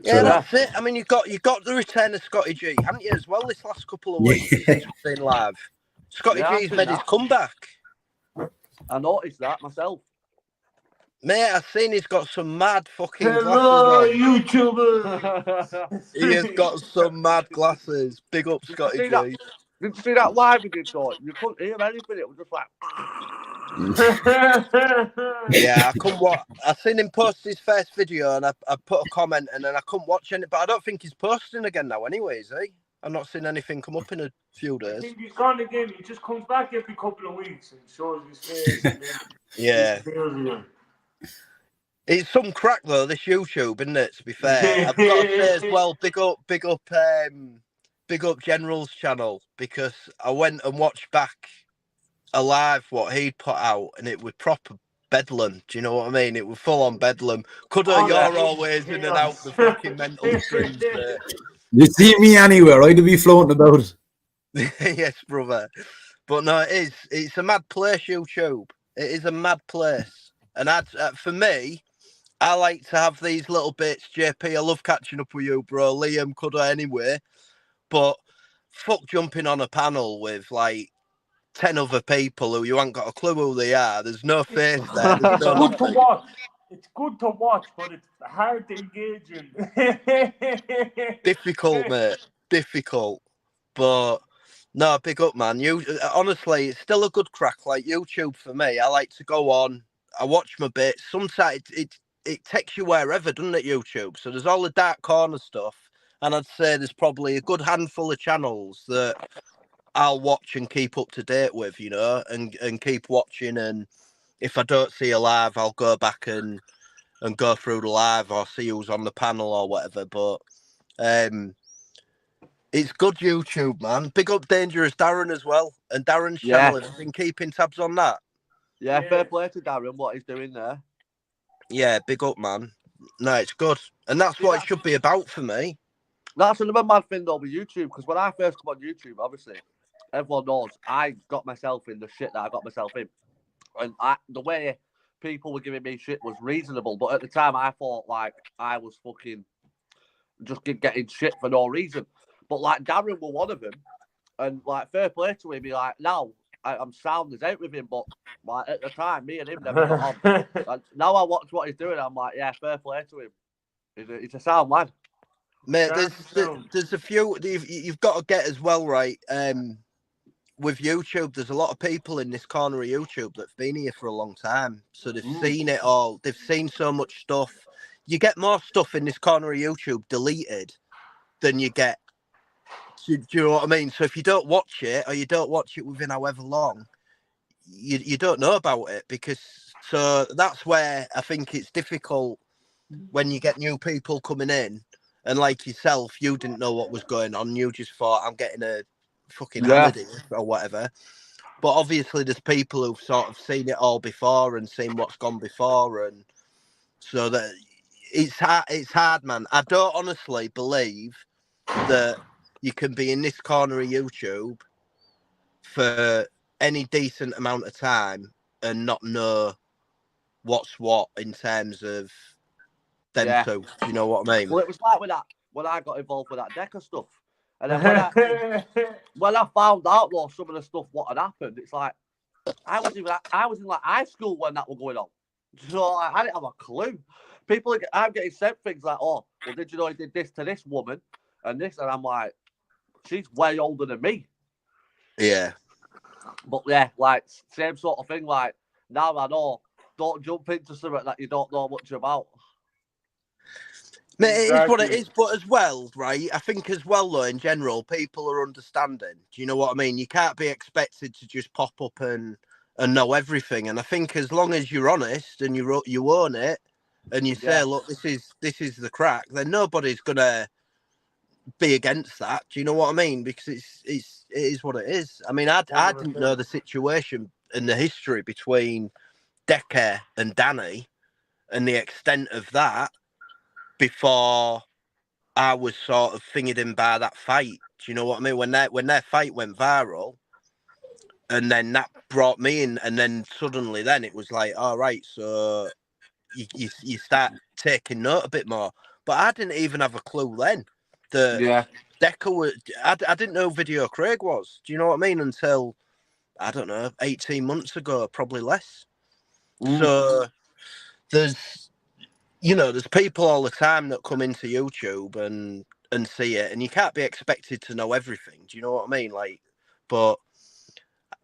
Yeah, that's it. I mean, you got the return of Scotty G, haven't you, as well, this last couple of weeks since we've been live. Scotty G's made his comeback. I noticed that myself. Mate, I've seen he's got some mad fucking Hello, glasses on. YouTuber! He has got some mad glasses. Big up, Scotty G. Did you see that live he did, though? You couldn't hear anything. It was just like... Yeah, I couldn't watch. I seen him post his first video, and I put a comment, and then I couldn't watch any. But I don't think he's posting again now, anyways. I've not seen anything come up in a few days. I think he's gone again. He just comes back every couple of weeks and shows his face. And yeah. It's some crack though, this YouTube, isn't it? To be fair, I've got to say as well, big up General's channel, because I went and watched back alive what he'd put out, and it was proper bedlam. Do you know what I mean? It was full on bedlam. Cuddo, you're always in and out the fucking mental streams there. You see me anywhere, I'd be floating about. Yes, brother. But no, it's a mad place, YouTube. It is a mad place. And for me, I like to have these little bits. JP, I love catching up with you, bro. Liam, Cuddo anyway. But fuck jumping on a panel with like 10 other people who you ain't got a clue who they are. There's no face there. There's no Good to nothing. watch. It's good to watch, but it's hard to engage in. Difficult, mate. Difficult. But no, big up, man. You honestly, it's still a good crack. Like YouTube for me, I like to go on. I watch my bits. Sometimes it takes you wherever, doesn't it? YouTube. So there's all the dark corner stuff, and I'd say there's probably a good handful of channels that I'll watch and keep up to date with, you know, and keep watching. And if I don't see a live, I'll go back and go through the live or see who's on the panel or whatever. But it's good YouTube, man. Big up Dangerous Darren as well. And Darren's channel, have you been keeping tabs on that? Yeah, fair play to Darren, what he's doing there. Yeah, big up, man. No, it's good. And that's what it should be about for me. That's another mad thing though with YouTube, because when I first come on YouTube, obviously, everyone knows I got myself in the shit that I got myself in. And the way people were giving me shit was reasonable, but at the time I thought like I was fucking just getting shit for no reason. But like Darren was one of them, and like fair play to him. He like now I'm sound as out with him, but like at the time me and him never got on. And now I watch what he's doing, I'm like, yeah, fair play to him. He's a sound lad. Mate, there's a few you've got to get as well, right? With YouTube, there's a lot of people in this corner of YouTube that've been here for a long time, so they've seen it all. They've seen so much stuff. You get more stuff in this corner of YouTube deleted than you get. Do you know what I mean? So if you don't watch it, or you don't watch it within however long, you don't know about it, because so that's where I think it's difficult when you get new people coming in, and like yourself, you didn't know what was going on. You just thought, I'm getting a fucking hammered or whatever. But obviously there's people who've sort of seen it all before and seen what's gone before, and so that it's hard, man. I don't honestly believe that you can be in this corner of YouTube for any decent amount of time and not know what's what in terms of them two. Do you know what I mean? Well, it was like with that when I got involved with that Decker stuff. And then when I found out though some of the stuff what had happened, it's like I was in like high school when that was going on. So I didn't have a clue. I'm getting sent things like, oh, well, did you know he did this to this woman and this? And I'm like, she's way older than me. Yeah. But yeah, like same sort of thing. Like now I know, don't jump into something that you don't know much about. Mate, it is what it is, but as well, right? I think as well, though, in general, people are understanding. Do you know what I mean? You can't be expected to just pop up and know everything. And I think as long as you're honest and you own it, and you say, look, this is the crack, then nobody's gonna be against that. Do you know what I mean? Because it is what it is. I mean, I didn't know the situation and the history between Decker and Danny and the extent of that before I was sort of fingered in by that fight. Do you know what I mean? When their fight went viral, and then that brought me in, and then suddenly then it was like, all right, so you start taking note a bit more. But I didn't even have a clue then that Decker was. I didn't know who Video Craig was. Do you know what I mean? Until I don't know, 18 months ago, probably less. So there's people all the time that come into YouTube and see it, and you can't be expected to know everything. Do you know what I mean? Like, but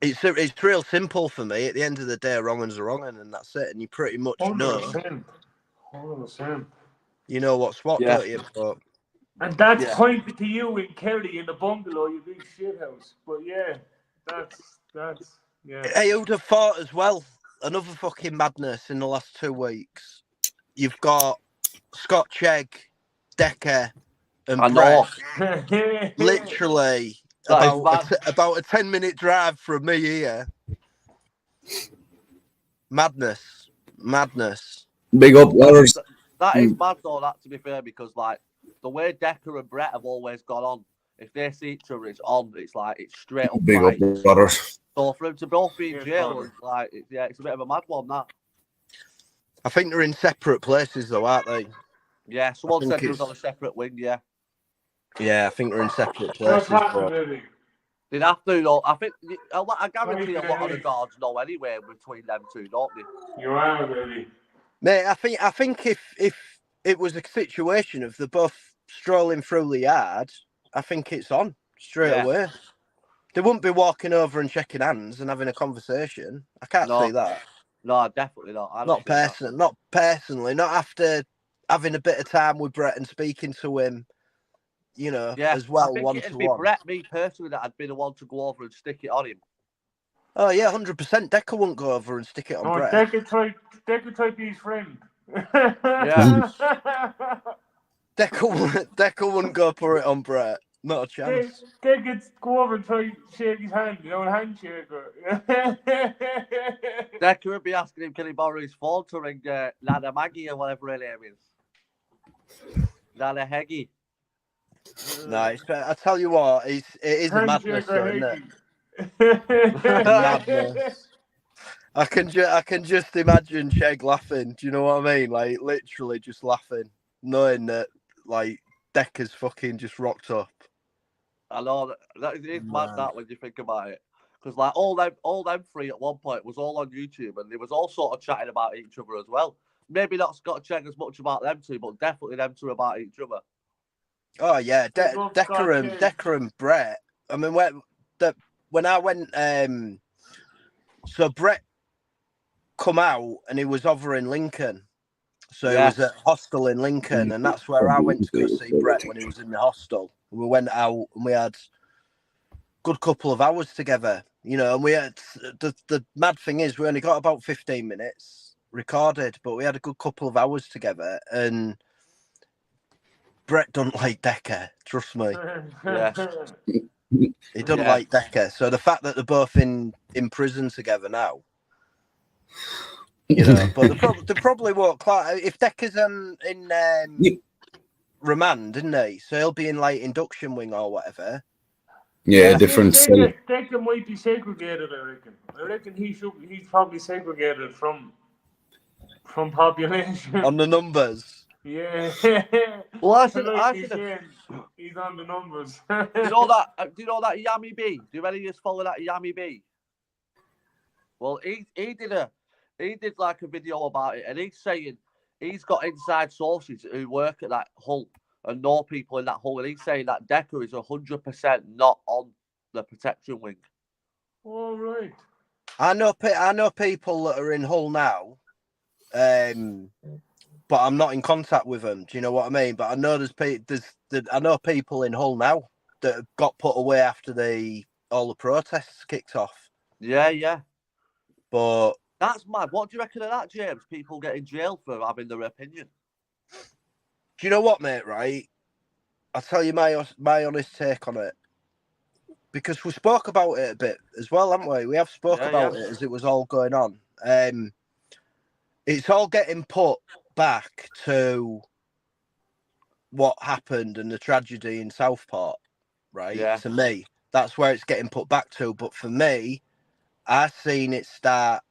it's real simple for me. At the end of the day, wrong is wrong, and that's it. And you pretty much 100%. know. You know what's what, don't you? But, and that's pointed to you in Kerry in the bungalow, you big shithouse. But yeah, that's Hey, who'd have thought as well? Another fucking madness in the last 2 weeks. You've got Scott Chegg, Decker, and Brett. Literally about a 10-minute drive from me here. Madness. Big up, Waters. That is mad though, that, to be fair, because like the way Decker and Brett have always gone on, if they see each other, it's on. It's like it's straight up. Big up, Waters. So for him to both be in jail, like it's a bit of a mad one. That. I think they're in separate places, though, aren't they? Yeah, someone said think he was it's- on a separate wing, yeah. Yeah, I think they're in separate What's places. happening, But baby? They'd have to, though. I think, I guarantee a Right, lot of the baby. guards know anyway between them two, don't they? You are, baby. mate, I think if it was a situation of they're both strolling through the yard, I think it's on straight Yeah. away. They wouldn't be walking over and checking hands and having a conversation. I can't No. see that. No, definitely not. I don't Not see that. not personally, not after having a bit of time with Brett and speaking to him, you know, Yeah, as well, I think one it'd to be one. Brett, me personally, that I'd be the one to go over and stick it on him. Oh yeah, 100%. Decker wouldn't go over and stick it on No, Brett. Decker tried to be his friend. Yeah. Decker wouldn't go for it on Brett. Not a chance. Decker go over and try to shake his hand, you know, handshaker. Decker would be asking him, can he borrow his phone to ring Nana Maggie or whatever her name is. Nana Heggie. No, I tell you what, it is a madness, though, isn't it? Madness. I can just imagine Sheg laughing. Do you know what I mean? Like literally just laughing, knowing that like Decker's fucking just rocked up. I know that is mad that when you think about it, because like all them three at one point was all on YouTube and they was all sort of chatting about each other as well. Maybe not Scott Chegg as much about them two, but definitely them two about each other. Oh yeah, Decker and Brett. I mean, when I went, so Brett come out and he was over in Lincoln. So he was at hostel in Lincoln, and that's where I went to go see Brett when he was in the hostel. We went out and we had a good couple of hours together, you know, and we had the mad thing is we only got about 15 minutes recorded, but we had a good couple of hours together, and Brett don't like Decker, trust me. Yeah. He doesn't like Decker. So the fact that they're both in prison together now, you know, but they probably won't. If Decker's in remand, isn't he? So he'll be in like induction wing or whatever. Yeah, different cell. Decker might be segregated, I reckon. I reckon he's probably segregated from population. On the numbers. Yeah. Well, I think he's on the numbers. Do you know that Yami B? Do any of you follow that Yami B? Well, he did like a video about it, and he's saying he's got inside sources who work at that hull and know people in that hull, and he's saying that Decker is 100% not on the protection wing. All right. I know people that are in Hull now, but I'm not in contact with them. Do you know what I mean? But I know I know people in Hull now that got put away after all the protests kicked off. Yeah. But that's mad. What do you reckon of that, James? People get in jail for having their opinion. Do you know what, mate? Right, I'll tell you my honest take on it, because we spoke about it a bit as well, haven't we? We have spoke about it as it was all going on. It's all getting put back to what happened and the tragedy in Southport, right? Yeah. To me, that's where it's getting put back to. But for me, I've seen it start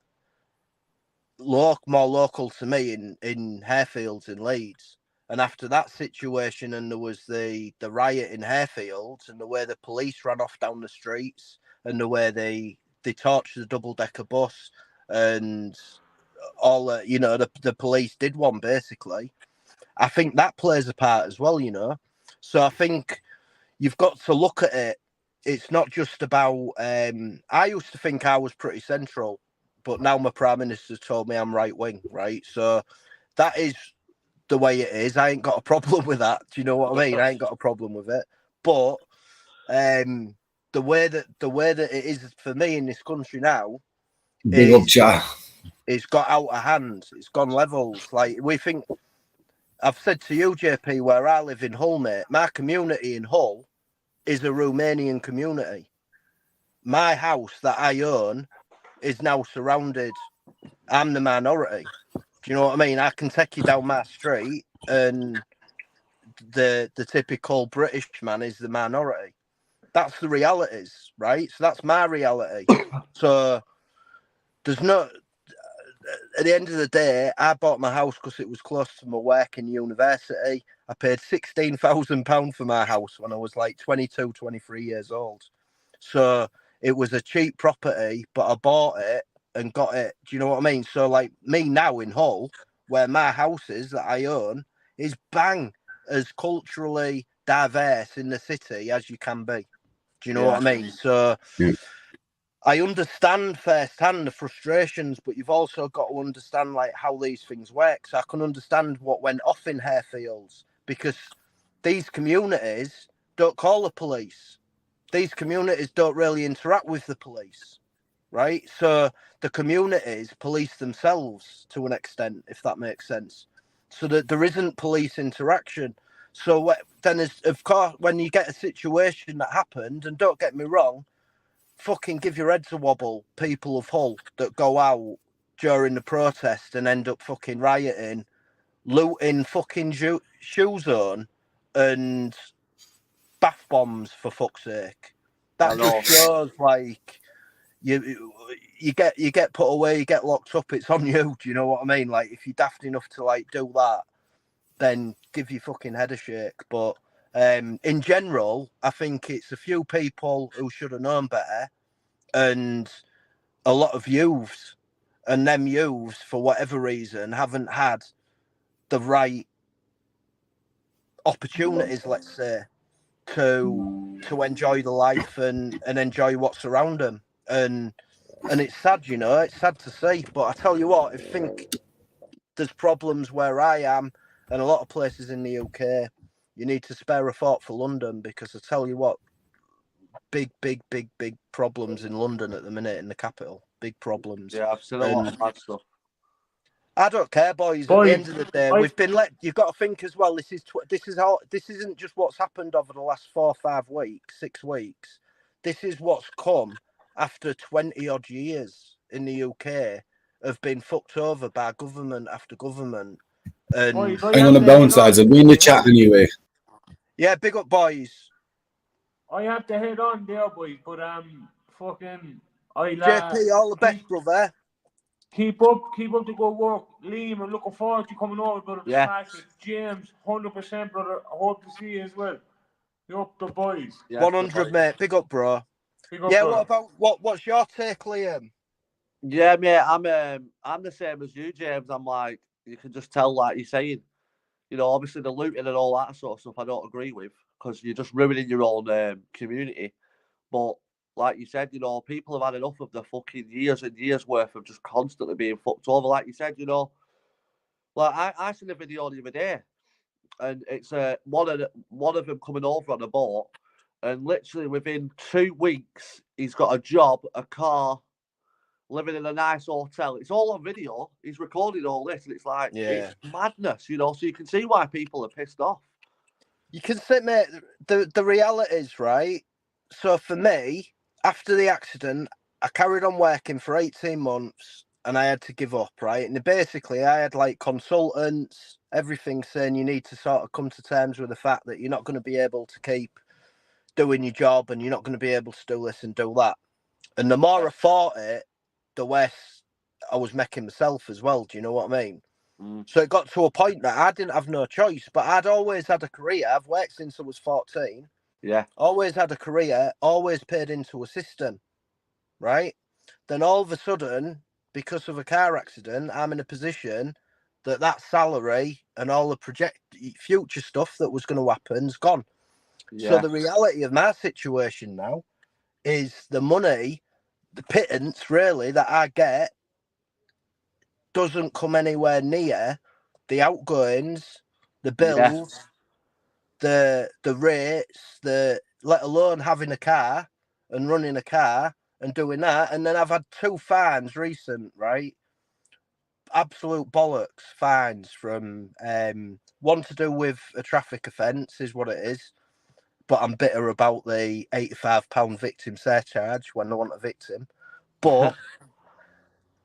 more local to me in Harefields in Leeds. And after that situation, and there was the riot in Harefields, and the way the police ran off down the streets, and the way they torched the double-decker bus, and all that, you know, the police did one basically. I think that plays a part as well, you know. So I think you've got to look at it. It's not just about. I used to think I was pretty central, but now my Prime Minister's told me I'm right wing, right? So that is the way it is. I ain't got a problem with that. Do you know what I mean? I ain't got a problem with it. But the way that it is for me in this country now, big up, chat. It's got out of hand. It's gone levels. Like we think. I've said to you, JP, where I live in Hull, mate, my community in Hull is a Romanian community. My house that I own is now surrounded. I'm the minority. Do you know what I mean? I can take you down my street and the typical British man is the minority. That's the realities, right? So that's my reality. So there's no... at the end of the day, I bought my house because it was close to my work in university. I paid £16,000 for my house when I was like 22, 23 years old. So it was a cheap property, but I bought it and got it. Do you know what I mean? So like me now in Hull, where my house is that I own, is bang as culturally diverse in the city as you can be. Do you know what I mean? So I understand firsthand the frustrations, but you've also got to understand like how these things work. So I can understand what went off in Harefields, because these communities don't call the police. These communities don't really interact with the police, right? So the communities police themselves to an extent, if that makes sense. So that there isn't police interaction. So then, of course, when you get a situation that happened, and don't get me wrong, fucking give your heads a wobble, people of Hull that go out during the protest and end up fucking rioting, looting fucking shoe zone and bath bombs, for fuck's sake. That just shows like you get put away, you get locked up, it's on you. Do you know what I mean? Like if you're daft enough to like do that, then give your fucking head a shake. But in general, I think it's a few people who should have known better, and a lot of youths, and them youths for whatever reason haven't had the right opportunities, let's say, to enjoy the life and enjoy what's around them. And it's sad, you know, it's sad to see. But I tell you what, I think there's problems where I am and a lot of places in the UK. You need to spare a thought for London, because I tell you what, big problems in London at the minute, in the capital. Big problems. Yeah, I've seen a lot of bad stuff. I don't care, boys. At the end of the day, we've been let. You've got to think as well. This isn't just what's happened over the last 4 or 5 weeks, 6 weeks. This is what's come after 20 odd years in the UK of being fucked over by government after government. And I'm going to bounce, lads. I'll be in the chat anyway. Yeah, big up, boys. I have to head on there, boys, but fucking JP, all the best, brother. Keep up the good work. Liam, I'm looking forward to coming over, brother. Yeah. Smash it. James, 100%, brother. I hope to see you as well. You're up the boys. Yeah, 100, mate. Big up, bro. Big up, yeah, brother. what's your take, Liam? Yeah, mate, I'm the same as you, James. I'm like, you can just tell, like you're saying, you know, obviously the looting and all that sort of stuff I don't agree with, because you're just ruining your own community. But like you said, you know, people have had enough of the fucking years and years worth of just constantly being fucked over. Like you said, you know, like I seen a video the other day, and it's one of them coming over on a boat, and literally within 2 weeks he's got a job, a car, living in a nice hotel. It's all on video. He's recording all this, and it's like, it's madness, you know. So you can see why people are pissed off. You can see, mate, the reality is, right? So for me, after the accident, I carried on working for 18 months and I had to give up, right? And basically, I had like consultants, everything saying you need to sort of come to terms with the fact that you're not going to be able to keep doing your job and you're not going to be able to do this and do that. And the more I fought it, the worse I was making myself as well. Do you know what I mean? So it got to a point that I didn't have no choice, but I'd always had a career. I've worked since I was 14. Yeah. Always had a career, always paid into a system, right? Then all of a sudden, because of a car accident, I'm in a position that salary and all the future stuff that was going to happen is gone. Yeah. So the reality of my situation now is the money, the pittance really that I get doesn't come anywhere near the outgoings, the bills, the rates, let alone having a car and running a car and doing that. And then I've had 2 fines recent, right? Absolute bollocks fines from one to do with a traffic offence is what it is. But I'm bitter about the £85 victim surcharge when I want a victim. But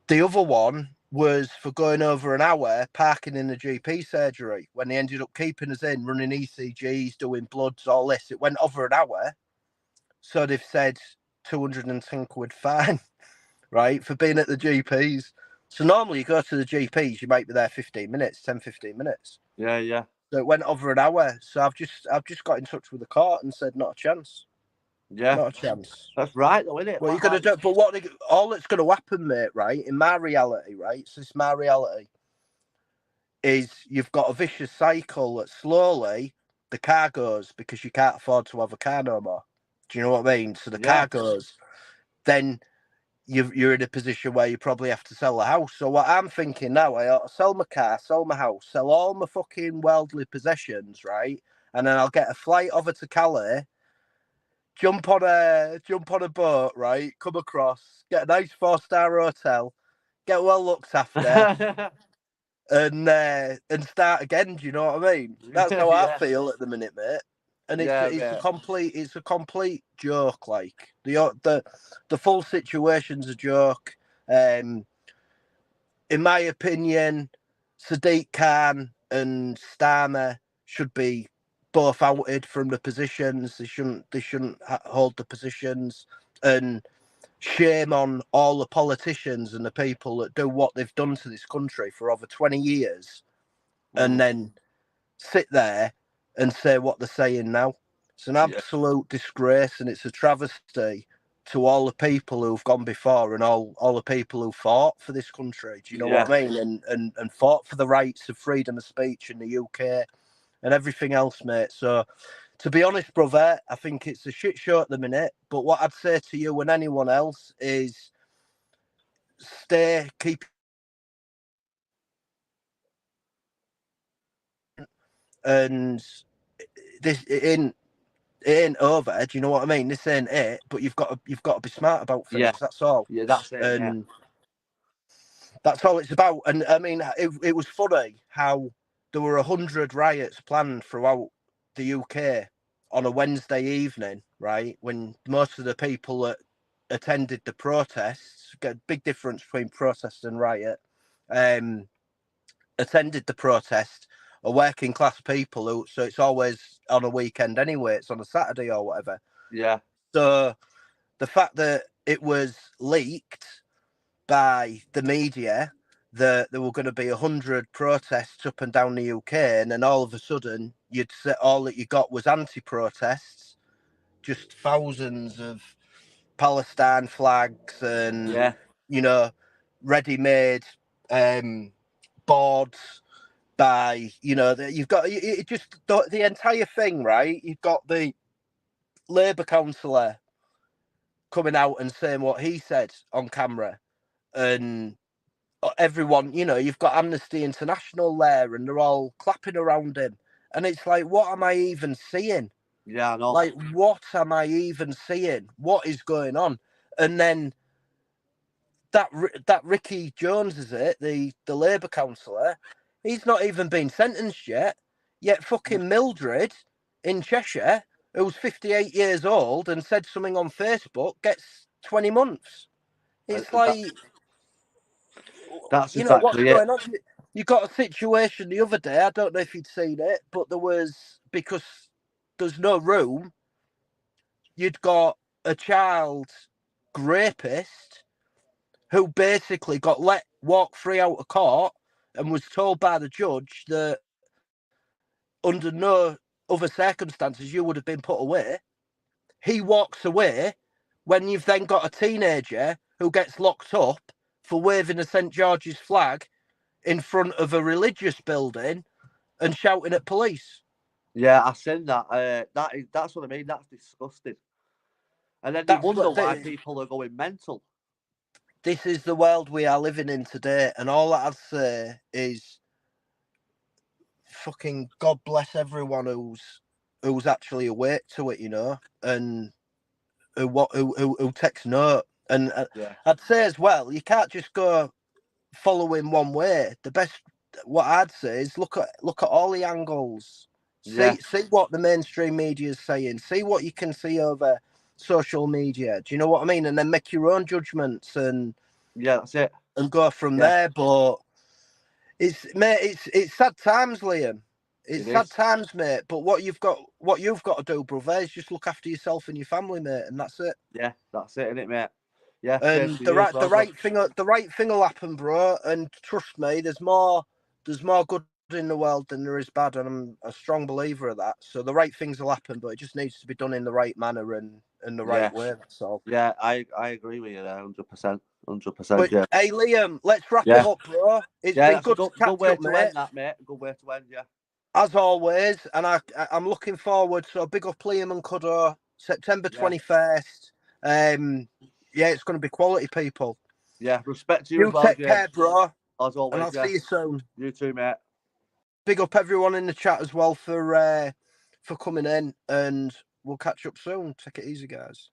the other one was for going over an hour parking in the GP surgery when they ended up keeping us in, running ECGs, doing bloods, all this. It went over an hour. So they've said 210 quid fine, right, for being at the GPs. So normally you go to the GPs, you might be there 15 minutes, 10, 15 minutes. Yeah, yeah. So it went over an hour. So I've just got in touch with the court and said, not a chance. Yeah. Not a chance. That's right, though, isn't it? Well, you're going to do, but all that's going to happen, mate, right, in my reality, right, so it's my reality, is you've got a vicious cycle that slowly the car goes because you can't afford to have a car no more. Do you know what I mean? So the car goes, then you're in a position where you probably have to sell a house. So what I'm thinking now, I ought to sell my car, sell my house, sell all my fucking worldly possessions, right? And then I'll get a flight over to Calais, jump on a boat, right? Come across, get a nice 4-star hotel, get well looked after, and start again. Do you know what I mean? That's how I feel at the minute, mate. And it's a complete joke. Like the full situation's a joke. In my opinion, Sadiq Khan and Starmer should be both outed from the positions. They shouldn't hold the positions. And shame on all the politicians and the people that do what they've done to this country for over 20 years, and then sit there and say what they're saying now. It's an absolute disgrace, and it's a travesty to all the people who've gone before and all the people who fought for this country. Do you know what I mean? And fought for the rights of freedom of speech in the UK and everything else, mate. So, to be honest, brother, I think it's a shit show at the minute. But what I'd say to you and anyone else is keep. And this it ain't over. Do you know what I mean? This ain't it. But you've got to be smart about things. That's all. Yeah, that's it. And that's all it's about. And I mean, it was funny how there were 100 riots planned throughout the UK on a Wednesday evening, right? When most of the people that attended the protests, got a big difference between protest and riot, attended the protest are working class people so it's always on a weekend anyway. It's on a Saturday or whatever. Yeah. So the fact that it was leaked by the media that there were going to be 100 protests up and down the UK, and then all of a sudden you'd say all that you got was anti-protests, just thousands of Palestine flags and ready-made boards by you've got it just the entire thing, right? You've got the Labour councillor coming out and saying what he said on camera, and everyone, you've got Amnesty International there, and they're all clapping around him, and it's like, what am I even seeing? Yeah, I know. Like, what am I even seeing? What is going on? And then that Ricky Jones, is it, the Labour councillor? He's not even been sentenced yet. Yet fucking Mildred in Cheshire, who's 58 years old and said something on Facebook, gets 20 months. It's that's exactly what's going on. You got a situation the other day, I don't know if you'd seen it, but there was, because there's no room, you'd got a child rapist who basically got let walk free out of court and was told by the judge that under no other circumstances you would have been put away. He walks away when you've then got a teenager who gets locked up for waving a St. George's flag in front of a religious building and shouting at police. Yeah, I've seen that. That's what I mean. That's disgusting. And then they wonder why people are going mental. This is the world we are living in today, and all that I'd say is fucking God bless everyone who's actually awake to it, and who takes note. And I'd say as well, you can't just go following one way. The best, what I'd say, is look at all the angles. See what the mainstream media is saying. See what you can see over social media. Do you know what I mean? And then make your own judgments and that's it. And go from there. But it's sad times, Liam. It's sad times, mate. But what you've got to do, brother, is just look after yourself and your family, mate, and that's it. Yeah, that's it, isn't it, mate? Yeah, And the right thing will happen, bro. And trust me, there's more good in the world than there is bad, and I'm a strong believer of that. So the right things will happen, but it just needs to be done in the right manner and the right way. That's all. Yeah, I agree with you there, 100%. 100%. But Yeah. hey, Liam, let's wrap it up, bro. It's been good to catch way up, to mate. end that, mate. Good way to end, yeah. As always, and I'm looking forward. So big up Liam and Cuddo, September 21st. Yeah, it's going to be quality, people. Yeah, respect to you as well, take James. care, bro. As always, and I'll see you soon. You too, mate. Big up everyone in the chat as well for coming in, and we'll catch up soon. Take it easy, guys.